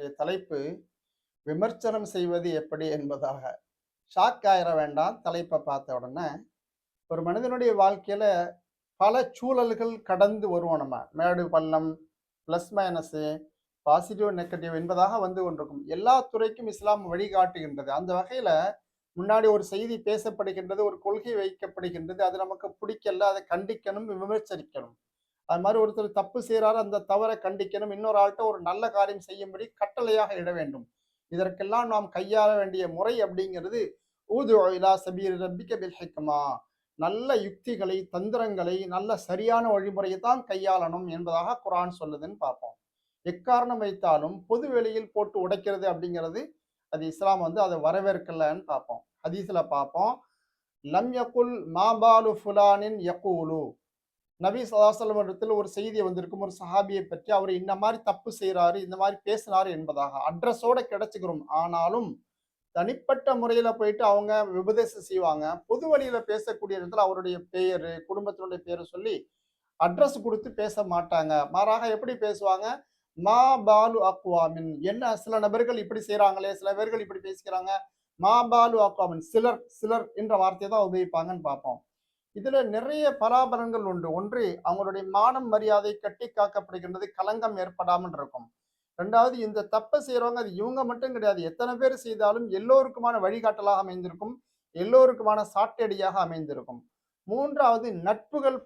இன்றைய தலைப்பு விமர்சனம் செய்வது எப்படி என்பதாக. ஷாக் ஆயிர வேண்டாம் தலைப்பை பார்த்த உடனே. ஒரு மனிதனுடைய வாழ்க்கையில பல சூழல்கள் கடந்து வருவோம் நம்ம. மேடு பள்ளம், பிளஸ் மைனஸு, பாசிட்டிவ் நெகட்டிவ் என்பதாக வந்து கொண்டிருக்கும். எல்லா துறைக்கும் இஸ்லாம் வழிகாட்டுகின்றது. அந்த வகையில முன்னாடி ஒரு செய்தி பேசப்படுகின்றது, ஒரு கொள்கை வைக்கப்படுகின்றது. அது நமக்கு பிடிக்கல, அதை கண்டிக்கணும், விமர்சரிக்கணும். அது மாதிரி ஒருத்தர் தப்பு செய்கிறாரு, அந்த தவறை கண்டிக்கணும். இன்னொரு ஆள்கிட்ட ஒரு நல்ல காரியம் செய்யும்படி கட்டளையாக இட வேண்டும். இதற்கெல்லாம் நாம் கையாள வேண்டிய முறை அப்படிங்கிறது ஊது இலா சபீல் ரப்பிக்க பில் ஹிக்மா. நல்ல யுக்திகளை, தந்திரங்களை, நல்ல சரியான வழிமுறையை தான் கையாளணும் என்பதாக குரான் சொல்லுதுன்னு பார்ப்போம். எக்காரணம் வைத்தாலும் பொது வெளியில் போட்டு உடைக்கிறது அப்படிங்கிறது அது இஸ்லாம் வந்து அதை வரவேற்கலன்னு பார்ப்போம். ஹதீஸ்ல பார்ப்போம். லம் யகுல் மாபாலு ஃபுலானின் யகூலு. நபி ஸல்லல்லாஹு அலைஹி வஸல்லம் இடத்துல ஒரு செய்தி வந்திருக்கும் ஒரு சஹாபியை பற்றி. அவர் இந்த மாதிரி தப்பு செய்றாரு, இந்த மாதிரி பேசினாரு என்பதாக அட்ரஸோட கிடைச்சுக்கிறோம். ஆனாலும் தனிப்பட்ட முறையில போயிட்டு அவங்க உபதேசம் செய்வாங்க. பொது வழியில பேசக்கூடிய இடத்துல அவருடைய பெயரு, குடும்பத்தினுடைய பேரை சொல்லி அட்ரஸ் குடுத்து பேச மாட்டாங்க. மாறாக எப்படி பேசுவாங்க? மா பாலு அக்வாமின். என்ன சில நபர்கள் இப்படி செய்றாங்களே, சில பேர்கள் இப்படி பேசிக்கிறாங்க. மா பாலு அக்வாமின். சிலர் சிலர் என்ற வார்த்தையை தான் உபயோகிப்பாங்கன்னு பார்ப்போம். இதுல நிறைய பராபரங்கள் உண்டு. ஒன்று, அவங்களுடைய மானம் மரியாதை கட்டி காக்கப்படுகின்றது, களங்கம் ஏற்படாமல் இருக்கும். 2வது, இந்த தப்பை செய்றவங்க அது இவங்க மட்டும் கிடையாது. எத்தனை பேர் செய்தாலும் எல்லோருக்குமான வழிகாட்டலாக அமைந்திருக்கும். எல்லோருக்குமான சாட்டடியாக அமைந்திருக்கும். 3வது, நட்புகள்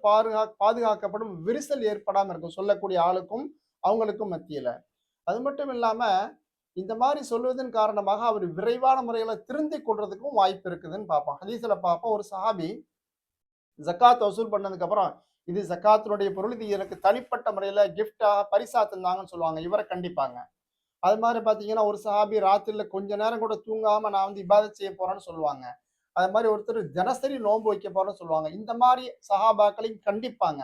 பாதுகாக்கப்படும், விரிசல் ஏற்படாம இருக்கும். சொல்லக்கூடிய ஆளுக்கும் அவங்களுக்கும் மத்தியில. அது மட்டும் இல்லாம இந்த மாதிரி சொல்வதன் காரணமாக அவர் விரைவான முறையில திருந்திக் கொள்றதுக்கும் வாய்ப்பு இருக்குதுன்னு பார்ப்போம். ஹதீஸ்ல பார்ப்போம். ஒரு சஹாபி ஜக்காத் வசூல் பண்ணதுக்கு அப்புறம், இது ஜக்காத்தினுடைய பொருள், இது எனக்கு தனிப்பட்ட முறையில கிஃப்ட்டா பரிசா தந்தாங்கன்னு சொல்லுவாங்க. இவரை கண்டிப்பாங்க. அது மாதிரி பார்த்தீங்கன்னா, ஒரு சஹாபி ராத்திரில கொஞ்ச நேரம் கூட தூங்காம நான் வந்து இபாதத் செய்ய போறேன்னு சொல்லுவாங்க. அது மாதிரி ஒருத்தர் தினசரி நோன்பு வைக்க போறேன்னு சொல்லுவாங்க. இந்த மாதிரி சஹாபாக்களையும் கண்டிப்பாங்க.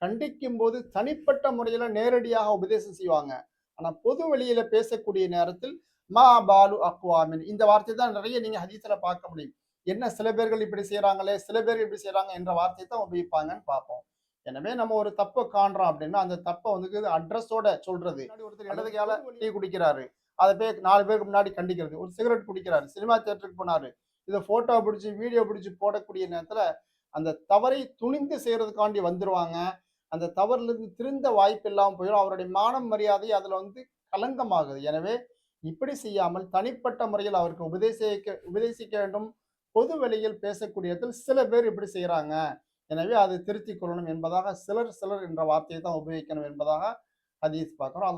கண்டிக்கும்போது தனிப்பட்ட முறையில நேரடியாக உபதேசம் செய்வாங்க. ஆனா பொது வெளியில பேசக்கூடிய நேரத்தில் மா பாலு அக்வாமின் இந்த வார்த்தை தான் நிறைய நீங்க ஹதீஸ்ல பார்க்க முடியும். என்ன சில பேர்கள் இப்படி செய்றாங்களே, சில பேர் இப்படி செய்றாங்க என்ற வார்த்தையை தான் உபயோகிப்பாங்கன்னு பார்ப்போம். எனவே நம்ம ஒரு தப்ப காண்றோம் அப்படின்னா, அந்த தப்ப வந்து அட்ரஸோட சொல்றது. முன்னாடி ஒருத்தர் இடது கையால டீ குடிக்கிறாரு. அத போய் 4 பேருக்கு முன்னாடி கண்டிக்கிறது. ஒரு சிகரெட் குடிக்கிறாரு. சினிமா தியேட்டருக்கு போனாரு. இத ஃபோட்டோ பிடிச்சு, வீடியோ பிடிச்சு போடக்கூடிய நேரத்துல, அந்த தவறை துணிந்து செய்றதுக்காண்டி வந்துருவாங்க. அந்த தவறிலிருந்து திருந்த வாய்ப்பு இல்லாம போயிடும். அவருடைய மானம் மரியாதை அதுல வந்து களங்கமாகுது. எனவே இப்படி செய்யாமல் தனிப்பட்ட முறையில் அவருக்கு உபதேசிக்க வேண்டும். பொது வெளியில் பேசக்கூடிய இடத்தில் சில பேர் இப்படி செய்றாங்க. எனவே அதை திருத்திக் கொள்ளணும் என்பதாக சிலர் சிலர் என்ற வார்த்தையை தான் உபயோகிக்கணும் என்பதாக ஹதீஸ் பார்க்கிறோம்.